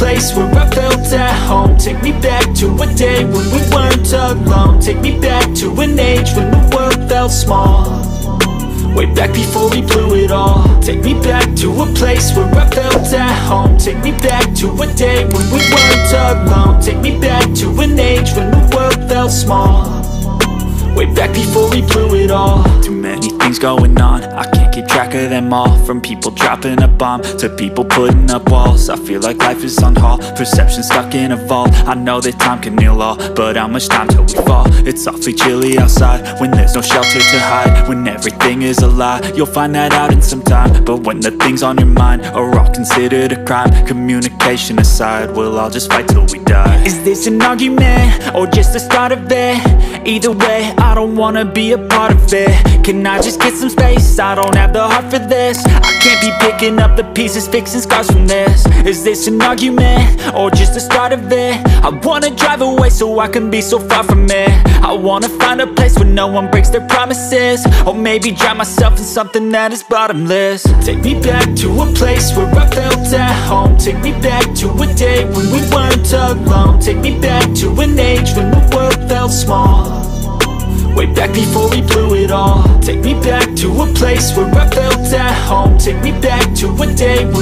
place where I felt at home. Take me back to a day when we weren't alone. Take me back to an age when the world felt small, way back before we blew it all. Take me back to a place where I felt at home. Take me back to a day when we weren't alone. Take me back to an age when the world felt small, way back before we blew it all. Too many things going on, I can't keep track of them all. From people dropping a bomb to people putting up walls. I feel like life is on hold, perception stuck in a vault. I know that time can heal all, but how much time till we fall? It's awfully chilly outside when there's no shelter to hide. When everything is a lie, you'll find that out in some time. But when the things on your mind are all considered a crime, communication aside, we'll all just fight till we die. Is this an argument or just the start of it? Either way, I don't wanna be a part of it. Can I just get some space? I don't have the heart for this. I can't be picking up the pieces, fixing scars from this. Is this an argument or just the start of it? I wanna drive away so I can be so far from it. I wanna find a place where no one breaks their promises, or maybe drown myself in something that is bottomless. Take me back to a place where I felt at home. Take me back to a day when we weren't alone. Take me back to an age when the world felt small, way back before we blew it all. Take me back to a place where I felt at home. Take me back to a day when